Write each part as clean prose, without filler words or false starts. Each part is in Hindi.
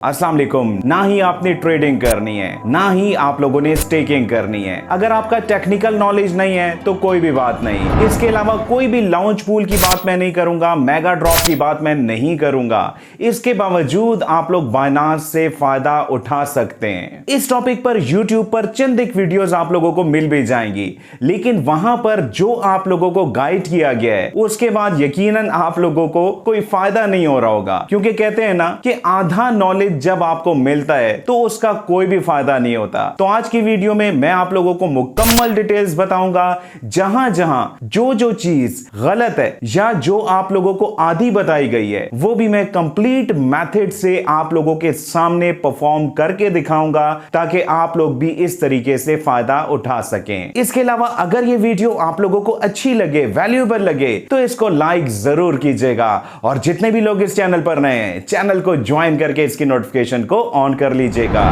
अस्सलाम वालेकुम। ना ही आपने ट्रेडिंग करनी है, ना ही आप लोगों ने स्टेकिंग करनी है। अगर आपका टेक्निकल नॉलेज नहीं है तो कोई भी बात नहीं। इसके अलावा कोई भी लॉन्च पूल की बात मैं नहीं करूंगा, मेगा ड्रॉप की बात मैं नहीं करूंगा। इसके बावजूद आप लोग बाइनांस से फायदा उठा सकते हैं। इस टॉपिक पर यूट्यूब पर चंद एक वीडियोस आप लोगों को मिल भी जाएंगी, लेकिन वहां पर जो आप लोगों को गाइड किया गया है उसके बाद यकीनन आप लोगों को कोई फायदा नहीं हो रहा होगा, क्योंकि कहते हैं ना कि आधा नॉलेज जब आपको मिलता है तो उसका कोई भी फायदा नहीं होता। तो आज की वीडियो में मैं आप लोगों को मुकम्मल डिटेल्स बताऊंगा, जहां जहां जो चीज गलत है या जो आप लोगों को आधी बताई गई है वो भी मैं कंप्लीट मेथड से आप लोगों के सामने परफॉर्म करके दिखाऊंगा, ताकि आप लोग भी इस तरीके से फायदा उठा सकें। इसके अलावा अगर ये वीडियो आप लोगों को अच्छी लगे, वैल्यूएबल लगे, तो इसको लाइक जरूर कीजिएगा। और जितने भी लोग इस चैनल पर नए हैं, चैनल को ज्वाइन करके इसकी नोटिफिकेशन को ऑन कर लीजिएगा।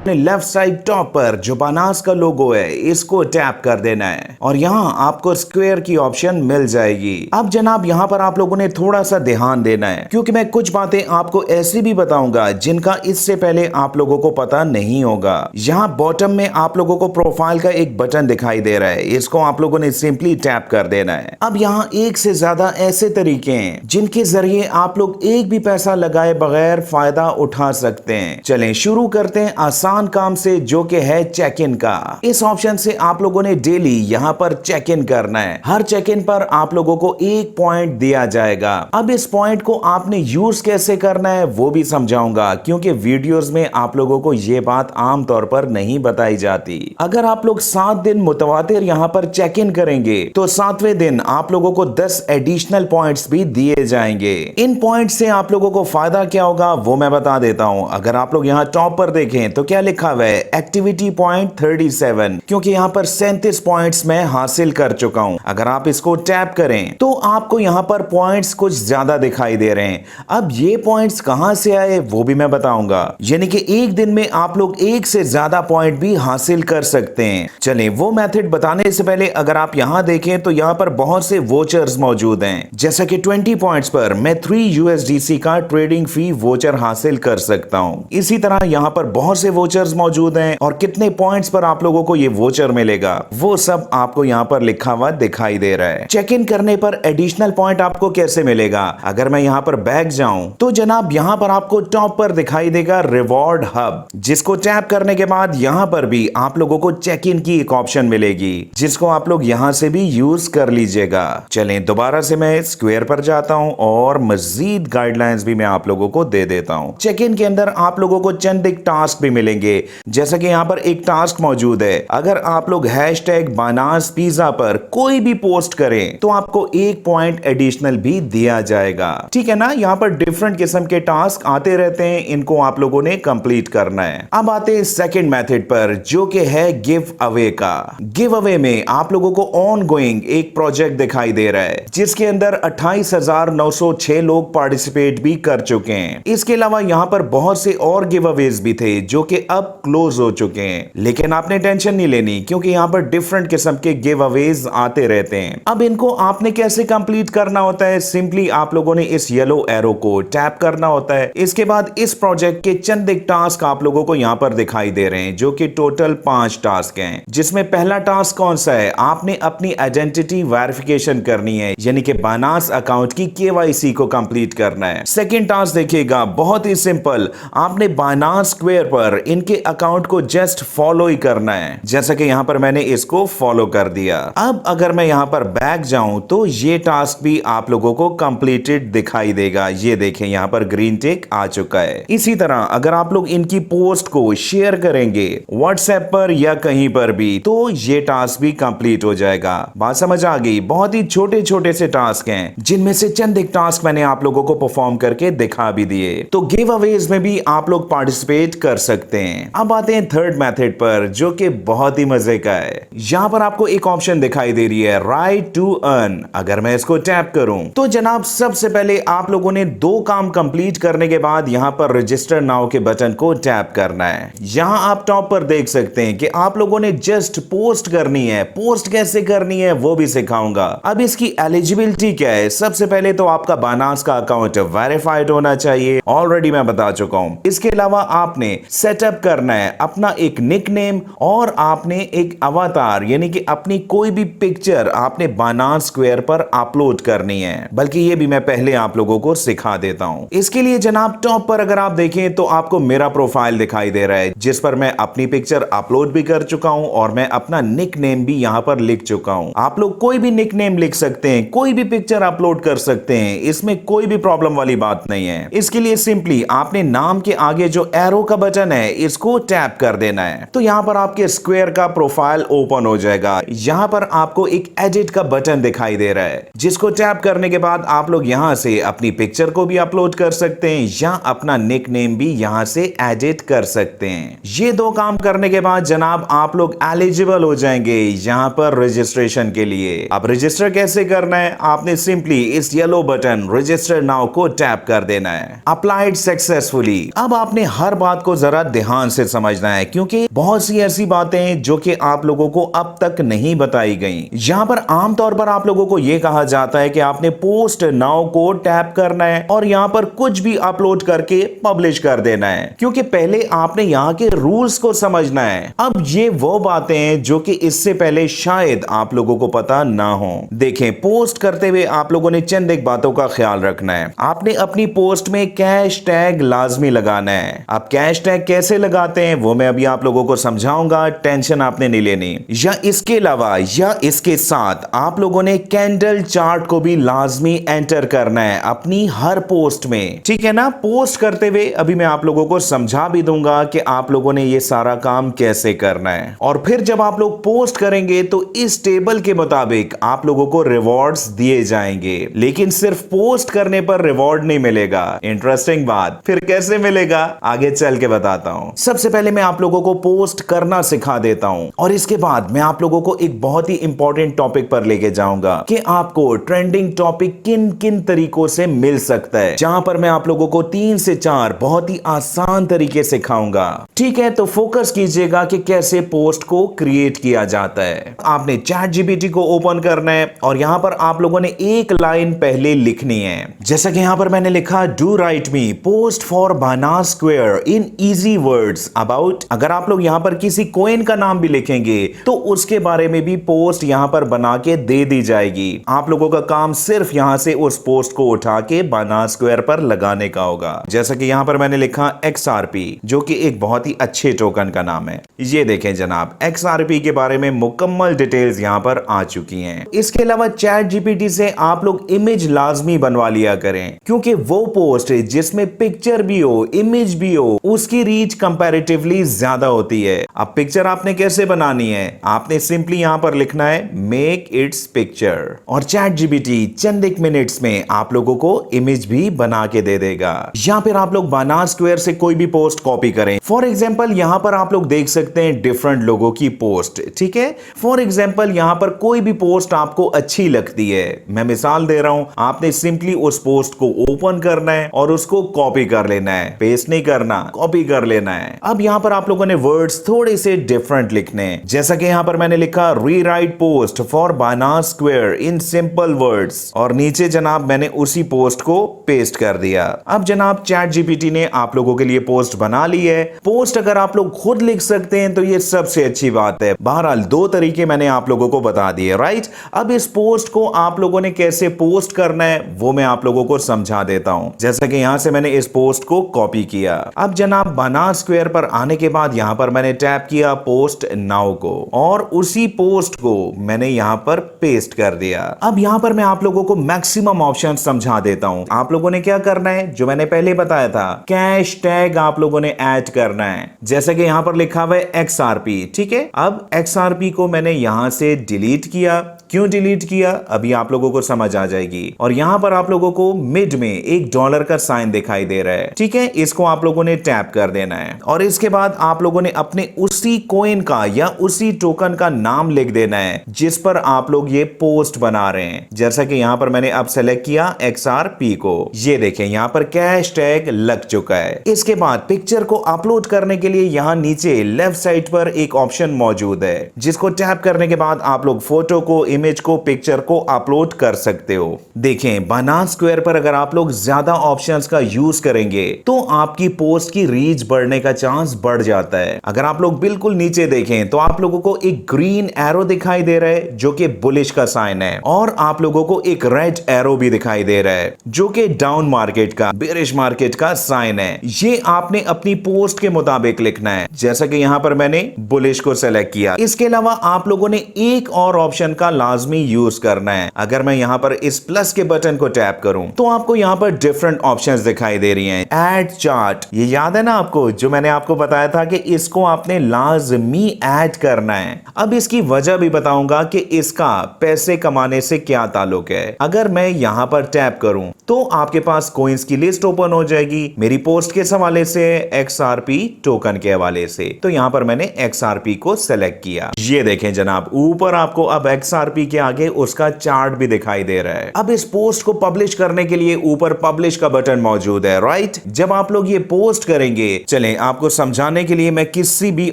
लेफ्ट साइड टॉप पर जो बाइनांस का लोगो है इसको टैप कर देना है और यहाँ आपको स्क्वायर की ऑप्शन मिल जाएगी। अब जनाब यहाँ पर आप लोगों ने थोड़ा सा ध्यान देना है, क्योंकि मैं कुछ बातें आपको ऐसी भी बताऊंगा जिनका इससे पहले आप लोगों को पता नहीं होगा। यहाँ बॉटम में आप लोगों को प्रोफाइल का एक बटन दिखाई दे रहा है, इसको आप लोगों ने सिंपली टैप कर देना है। अब यहाँ एक से ज्यादा ऐसे तरीके हैं जिनके जरिए आप लोग एक भी पैसा लगाए बगैर फायदा उठा सकते हैं। चलें शुरू करते हैं आसान काम से, जो कि है चेक इन का। इस ऑप्शन से आप लोगों ने डेली यहां पर चेक इन करना है। हर चेक इन पर आप लोगों को 1 पॉइंट दिया जाएगा। अब इस पॉइंट को आपने यूज कैसे करना है वो भी समझाऊंगा, क्योंकि वीडियोस में आप लोगों को ये बात आमतौर पर नहीं बताई जाती। अगर आप लोग 7 दिन मुतवातिर यहां पर चेक इन करेंगे तो 7वें दिन आप लोगों को 10 एडिशनल पॉइंट्स भी दिए जाएंगे। इन पॉइंट से आप लोगों को फायदा क्या होगा वो मैं बता देता हूं। अगर आप लोग यहाँ टॉप पर देखें तो क्या लिखा हुआ है, एक्टिविटी पॉइंट 37, क्योंकि यहाँ पर 37 पॉइंट्स मैं हासिल कर चुका हूं। अगर आप इसको टैप करें तो आपको यहाँ पर पॉइंट्स कुछ ज्यादा दिखाई दे रहे हैं। अब ये पॉइंट्स कहां से आए वो भी मैं बताऊंगा, यानी कि एक दिन में आप लोग एक से ज्यादा पॉइंट भी हासिल कर सकते हैं। चलें वो मेथड बताने से पहले अगर आप यहाँ देखें तो यहाँ पर बहुत से वोचर्स मौजूद हैं। जैसा कि 20 पॉइंट्स पर मैं 3 USDC का ट्रेडिंग फी वोचर हासिल कर सकता हूँ। इसी तरह यहाँ पर बहुत से वोचर्स मौजूद हैं और कितने पॉइंट्स पर आप लोगों को ये वोचर मिलेगा वो सब आपको यहाँ पर लिखा हुआ दिखाई दे रहा है। चेक इन करने पर एडिशनल पॉइंट आपको कैसे मिलेगा, अगर मैं यहाँ पर बैक जाऊं तो जनाब यहाँ पर आपको टॉप पर दिखाई देगा रिवॉर्ड हब, जिसको टैप करने के बाद यहाँ पर भी आप लोगों को चेक इन की एक ऑप्शन मिलेगी, जिसको आप लोग यहाँ से भी यूज कर लीजिएगा। चलें दोबारा से मैं स्क्वायर पर जाता हूँ और मजीद गाइडलाइंस भी मैं आप लोगों को दे देता हूँ। चेक इन के अंदर आप लोगों को चंद एक टास्क भी मिलेंगे। जैसा कि यहाँ पर एक टास्क मौजूद है, अगर आप लोग हैशटैग बाइनांस पिज़्ज़ा पर कोई भी पोस्ट करें तो आपको 1 पॉइंट एडिशनल भी दिया जाएगा। ठीक है ना, यहाँ पर डिफरेंट किस्म के टास्क आते रहते हैं, इनको आप लोगों ने कंप्लीट करना है। अब आते हैं सेकंड मेथड पर, जो कि है गिव अवे का। गिव अवे में आप लोगों को ऑन गोइंग एक प्रोजेक्ट दिखाई दे रहा है, जिसके अंदर 28,906 लोग पार्टिसिपेट भी कर चुके हैं। इसके अलावा यहाँ पर बहुत से और गिव अवेज भी थे जो कि अब क्लोज हो चुके हैं, लेकिन आपने टेंशन नहीं लेनी, क्योंकि यहाँ पर डिफरेंट किस्म के गिव अवेज आते रहते हैं। अब इनको आपने कैसे कंप्लीट करना होता है, सिंपली आप लोगों ने इस येलो एरो को टैप करना होता है। इसके बाद इस प्रोजेक्ट के चंद एक टास्क आप लोगों को यहाँ पर दिखाई दे रहे हैं, जो कि टोटल 5 टास्क हैं। जिसमें पहला टास्क कौन सा है, आपने अपनी आइडेंटिटी वेरिफिकेशन करनी है, यानी कि बाइनांस अकाउंट की KYC को कंप्लीट करना है। सेकेंड टास्क देखिएगा, बहुत ही सिंपल, आपने बाइनांस स्क्वायर पर इनके अकाउंट को जस्ट फॉलो ही करना है, जैसा कि यहां पर मैंने इसको फॉलो कर दिया। अब अगर मैं यहां पर बैक जाऊं तो ये टास्क भी आप लोगों को कंप्लीटेड दिखाई देगा। ये देखें यहां पर ग्रीन टिक आ चुका है। इसी तरह अगर आप लोग इनकी पोस्ट को शेयर करेंगे व्हाट्सएप पर या कहीं पर भी, तो ये टास्क भी कंप्लीट हो जाएगा। बात समझ आ गई? बहुत ही छोटे छोटे से टास्क हैं, जिनमें से चंद एक टास्क मैंने आप लोगों को परफॉर्म करके दिखा भी दिए। तो गिव अवेज में भी आप लोग पार्टिसिपेट कर सकते हैं। हैं। अब आते हैं थर्ड मेथड पर, जो कि बहुत ही मजे का है। यहाँ पर आपको एक ऑप्शन दिखाई दे रही है, राइट टू अर्न। अगर मैं इसको टैप करूं तो जनाब सबसे पहले आप लोगों ने 2 काम कंप्लीट करने के बाद यहाँ पर रजिस्टर नाउ के बटन को टैप करना है। यहाँ आप टॉप पर देख सकते हैं कि आप लोगों ने जस्ट पोस्ट करनी है। पोस्ट कैसे करनी है वो भी सिखाऊंगा। अब इसकी एलिजिबिलिटी क्या है? सबसे पहले तो आपका बायनांस का अकाउंट वेरीफाइड होना चाहिए, ऑलरेडी मैं बता चुका हूं। इसके अलावा आपने सेटअप करना है अपना एक निकनेम और आपने एक अवतार यानी कि अपनी कोई भी पिक्चर आपने बायनांस स्क्वायर पर अपलोड करनी है। बल्कि ये भी मैं पहले आप लोगों को सिखा देता हूं। इसके लिए जनाब टॉप पर अगर आप देखें तो आपको मेरा प्रोफाइल दिखाई दे रहा है, जिस पर मैं अपनी पिक्चर अपलोड भी कर चुका हूं और मैं अपना निकनेम भी यहां पर लिख चुका हूं। आप लोग कोई भी निकनेम लिख सकते हैं, कोई भी पिक्चर अपलोड कर सकते हैं, इसमें कोई भी प्रॉब्लम वाली बात नहीं है। इसके लिए सिंपली आपने नाम के आगे जो एरो का बटन है इसको टैप कर देना है, तो यहां पर आपके स्क्वायर का प्रोफाइल ओपन हो जाएगा। यहां पर आपको एक एडिट का बटन दिखाई दे रहा है, जिसको टैप करने के बाद आप लोग यहां से अपनी पिक्चर को भी अपलोड कर सकते हैं या अपना निकनेम भी यहां से एडिट कर सकते हैं। ये 2 काम करने के बाद जनाब आप लोग एलिजिबल हो जाएंगे यहां पर रजिस्ट्रेशन के लिए। अब रजिस्टर कैसे करना है? आपने सिंपली इस येलो बटन रजिस्टर नाउ को टैप कर देना है। Applied successfully. अब आपने हर बात को जरा ध्यान से समझना है, क्योंकि बहुत सी ऐसी बातें हैं जो कि आप लोगों को अब तक नहीं बताई गई। यहां पर आमतौर पर आप लोगों को यह कहा जाता है कि आपने पोस्ट नाउ को टैप करना है और यहां पर कुछ भी अपलोड करके पब्लिश कर देना है, क्योंकि पहले आपने यहां के रूल्स को समझना है। अब ये वो बातें हैं जो कि इससे पहले शायद आप लोगों को पता ना हो। देखें, पोस्ट करते हुए आप लोगों ने चंद एक बातों का ख्याल रखना है। आपने अपनी पोस्ट में कैश टैग लाजमी लगाना है। अब कैश टैग कैसे लगाते हैं वो मैं अभी आप लोगों को समझाऊंगा, टेंशन आपने नहीं लेनी। या इसके अलावा या इसके साथ आप लोगों ने कैंडल चार्ट को भी लाजमी एंटर करना है अपनी हर पोस्ट में, ठीक है ना? पोस्ट करते हुए अभी मैं आप लोगों को समझा भी दूंगा कि आप लोगों ने ये सारा काम कैसे करना है। और फिर जब आप लोग पोस्ट करेंगे तो इस टेबल के मुताबिक आप लोगों को रिवॉर्ड्स दिए जाएंगे, लेकिन सिर्फ पोस्ट करने पर रिवॉर्ड नहीं मिलेगा। इंटरेस्टिंग बात, फिर कैसे मिलेगा आगे चल के बताता हूं। सबसे पहले मैं आप लोगों को पोस्ट करना सिखा देता हूं और इसके बाद मैं आप लोगों को एक बहुत ही इंपॉर्टेंट टॉपिक पर लेके जाऊंगा कि आपको ट्रेंडिंग टॉपिक किन किन तरीकों से मिल सकता है, जहां पर मैं आप लोगों को 3 से 4 बहुत ही आसान तरीके सिखाऊंगा। ठीक है, तो फोकस कीजिएगा कि कैसे पोस्ट को क्रिएट किया जाता है। आपने चैट जीपीटी को ओपन करना है और यहां पर आप लोगों ने एक लाइन पहले लिखनी है, जैसा कि यहां पर मैंने लिखा, do write me post for Binance square in easy words about. अगर आप लोग यहां पर किसी कोइन का नाम भी लिखेंगे तो उसके बारे में भी पोस्ट यहां पर बना के दे दी जाएगी। आप लोगों का काम सिर्फ यहां से उस पोस्ट को उठा के बायनांस स्क्वायर पर लगाने का होगा। जैसा कि यहां पर मैंने लिखा XRP, जो कि एक बहुत ही अच्छे टोकन का नाम है। ये देखें जनाब, XRP के बारे में मुकम्मल डिटेल्स यहां पर आ चुकी हैं। इसके अलावा चैट जीपीटी से आप लोग इमेज लाजमी बनवा लिया करें, क्योंकि वो पोस्ट जिसमें पिक्चर भी हो इमेज भी हो उसकी रीच कंपैरेटिवली ज्यादा होती है। अब पिक्चर आपने कैसे बनानी है? आपने सिंपली यहां पर लिखना है मेक इट्स पिक्चर और चैट जीपीटी चंद एक मिनट्स में आप लोगों को इमेज भी बना के दे देगा। या फिर आप लोग बायनांस स्क्वायर से कोई भी पोस्ट कॉपी करें। फॉर एग्जांपल यहां पर आप लोग देख सकते हैं डिफरेंट लोगों की पोस्ट, ठीक है? फॉर एग्जांपल यहां पर कोई भी पोस्ट आपको अच्छी लगती है, मैं मिसाल दे रहा हूं, आपने सिंपली उस पोस्ट को ओपन करना है और उसको कॉपी कर लेना है, पेस्ट नहीं करना, कॉपी कर लेना है। अब यहां पर आप लोगों ने वर्ड्स थोड़े से डिफरेंट लिखने हैं, जैसा कि यहां पर मैंने लिखा rewrite post for Binance square in simple words और नीचे जनाब मैंने उसी पोस्ट को पेस्ट कर दिया। अब जनाब चैट जीपीटी ने आप लोगों के लिए पोस्ट बना ली है। पोस्ट अगर आप लोग खुद लिख सकते हैं तो ये सबसे अच्छी बात है। बहरहाल 2 तरीके मैंने आप लोगों को बता दिए, राइट? अब इस पोस्ट को आप लोगों ने कैसे पोस्ट करना है वो मैं आप लोगों को समझा देता हूं। जैसा कि यहां से मैंने इस पोस्ट को कॉपी किया। अब जनाब बायनांस स्क्वायर पर आने के बाद यहां पर मैंने टैप किया पोस्ट नाउ को और उसी पोस्ट को मैंने यहां पर पेस्ट कर दिया। अब यहां पर मैं आप लोगों को मैक्सिमम ऑप्शन समझा देता हूं। आप लोगों ने क्या करना है, जो मैंने पहले बताया था, कैश टैग आप लोगों ने ऐड करना है, जैसे कि यहां पर लिखा हुआ है XRP, ठीक है? अब XRP को मैंने यहां से डिलीट किया क्यों डिलीट किया अभी आप लोगों को समझ आ जाएगी। और यहाँ पर आप लोगों को मिड में एक डॉलर का साइन दिखाई दे रहा है, ठीक है, इसको आप लोगों ने टैप कर देना है और इसके बाद आप लोगों ने अपने उसी कॉइन का या उसी टोकन का नाम लिख देना है जिस पर आप लोग ये पोस्ट बना रहे हैं। जैसा कि यहाँ पर मैंने अब सेलेक्ट किया XRP को, ये देखें यहाँ पर कैश टैग लग चुका है। इसके बाद पिक्चर को अपलोड करने के लिए यहाँ नीचे लेफ्ट साइड पर एक ऑप्शन मौजूद है जिसको टैप करने के बाद आप लोग फोटो को, इमेज को, पिक्चर को अपलोड कर सकते हो। देखें बाइनेंस स्क्वायर पर अगर आप लोग ज्यादा ऑप्शंस का यूज करेंगे तो आपकी पोस्ट की रीच बढ़ने का चांस बढ़ जाता है। अगर आप लोग बिल्कुल नीचे देखें तो आप लोगों को एक ग्रीन एरो दिखाई दे रहा है जो कि बुलिश का साइन है और आप लोगों को एक रेड एरो भी दिखाई दे रहा है जो कि डाउन मार्केट का, बेरिश मार्केट का साइन है। ये आपने अपनी पोस्ट के मुताबिक लिखना है, जैसा कि यहां पर मैंने बुलिश को सेलेक्ट किया। इसके अलावा आप लोगों ने एक और ऑप्शन का लाजमी यूज करना है। अगर मैं यहां पर इस प्लस के बटन को टैप करूं तो आपको यहां पर डिफरेंट ऑप्शंस दिखाई दे रही हैं। ऐड चार्ट, ये याद है ना आपको जो मैंने आपको बताया था कि इसको आपने लाजमी ऐड करना है। अब इसकी वजह भी बताऊंगा कि इसका पैसे कमाने से क्या ताल्लुक है। अगर मैं यहां पर टैप करूं तो आपके पास कॉइन्स की लिस्ट ओपन हो जाएगी मेरी पोस्ट के हवाले से, XRP टोकन के हवाले से। तो यहां पर मैंने XRP को सेलेक्ट किया। ये देखें जनाब ऊपर आपको अब XRP के आगे उसका चार्ट भी दिखाई दे रहा है। अब इस पोस्ट को पब्लिश करने के लिए ऊपर पब्लिश का बटन मौजूद है, राइट। जब आप लोग ये पोस्ट करेंगे, चलें आपको समझाने के लिए मैं किसी भी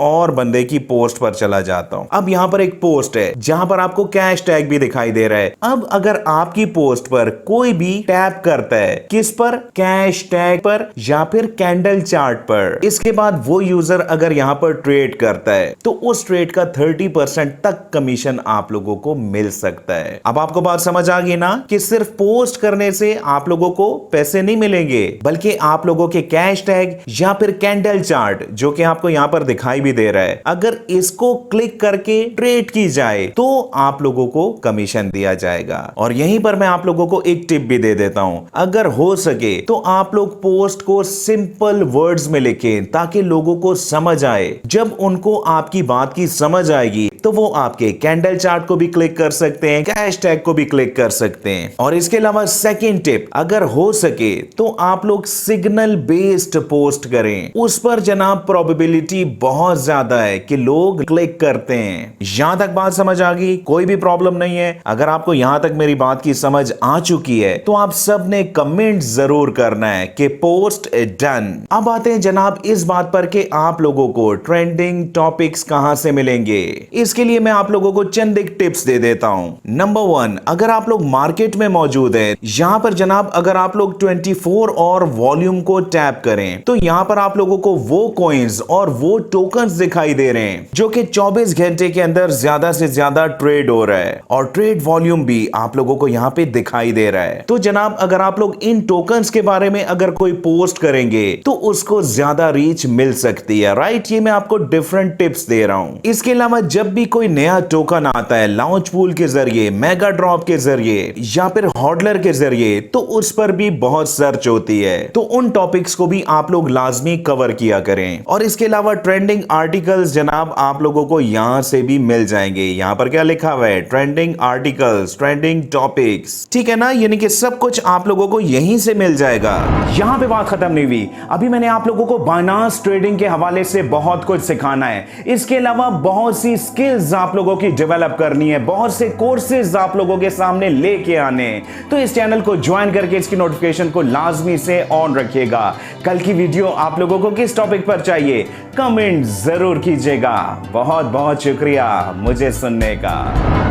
और बंदे की पोस्ट पर चला जाता हूं। अब यहां पर एक पोस्ट है जहां पर आपको कैश टैग भी दिखाई दे रहा है। अब अगर आपकी पोस्ट पर कोई भी टैप करता है, किस पर, कैश टैग पर या फिर कैंडल चार्ट पर, इसके बाद वो यूजर अगर यहां पर ट्रेड करता है तो उस ट्रेड का 30% तक कमीशन आप लोगों को मिल सकता है। अब आपको बात समझ आ गई ना कि सिर्फ पोस्ट करने से आप लोगों को पैसे नहीं मिलेंगे, बल्कि आप लोगों के कैश टैग या फिर कैंडल चार्ट जो कि आपको यहां पर दिखाई भी दे रहा है, अगर इसको क्लिक करके ट्रेड की जाए तो आप लोगों को कमीशन दिया जाएगा। और यहीं पर मैं आप लोगों को एक टिप भी दे देता हूं, अगर हो सके तो आप लोग पोस्ट को सिंपल वर्ड्स में लिखें ताकि लोगों को समझ आए। जब उनको आपकी बात की समझ आएगी तो वो आपके कैंडल चार्ट को भी क्लिक कर सकते हैं, कैश टैग को भी क्लिक कर सकते हैं। और इसके अलावा सेकंड टिप, अगर हो सके तो आप लोग सिग्नल बेस्ड पोस्ट करें, उस पर जनाब प्रोबेबिलिटी बहुत ज्यादा है कि लोग क्लिक करते हैं। यहां तक बात समझ आ गई? कोई भी प्रॉब्लम नहीं है। अगर आपको यहां तक मेरी बात की समझ आ चुकी है तो आप सब ने कमेंट जरूर करना है कि पोस्ट डन। अब आते हैं जनाब इस बात पर कि आप लोगों को ट्रेंडिंग टॉपिक्स कहां से मिलेंगे। इसके लिए मैं आप लोगों को चंद एक टिप्स दे देता हूं। नंबर 1, अगर आप लोग मार्केट में मौजूद हैं, यहां पर जनाब अगर आप लोग 24 और वॉल्यूम को टैप करें तो यहां पर आप लोगों को वो कॉइन्स और वो टोकन्स दिखाई दे रहे हैं जो कि 24 घंटे के अंदर ज्यादा से ज्यादा ट्रेड हो रहा है और ट्रेड वॉल्यूम भी आप लोगों को यहां पे दिखाई दे रहा है। तो जनाब अगर आप लोग इन टोकन्स के बारे में अगर कोई पोस्ट करेंगे तो उसको ज्यादा रीच मिल सकती है, राइट। ये मैं आपको डिफरेंट टिप्स दे रहा हूं। इसके अलावा जब भी कोई नया टोकन आता है लॉन्च पूल के जरिए, मेगा ड्रॉप के जरिए या फिर हॉडलर के जरिए, तो उस पर भी बहुत सर्च होती है। तो उन टॉपिक्स को भी आप लोग लाजमी कवर किया करें। और इसके अलावा ट्रेंडिंग आर्टिकल्स जनाब आप लोगों को यहां से भी मिल जाएंगे। यहां पर क्या लिखा हुआ है, ट्रेंडिंग आर्टिकल्स, ट्रेंडिंग टॉपिक्स, ठीक है ना। यानी कि सब कुछ आप लोगों को यहीं से मिल जाएगा। यहां पे बात खत्म नहीं हुई, अभी मैंने आप लोगों को बाइनेंस ट्रेडिंग के हवाले से बहुत कुछ सिखाना है। इसके अलावा बहुत सी स्किल्स आप लोगों की डेवलप करनी है, बहुत से कोर्सेज आप लोगों के सामने लेके आने। तो इस चैनल को ज्वाइन करके इसकी नोटिफिकेशन को लाजमी से ऑन रखिएगा। कल की वीडियो आप लोगों को किस टॉपिक पर चाहिए कमेंट जरूर कीजिएगा। बहुत बहुत शुक्रिया मुझे सुनने का।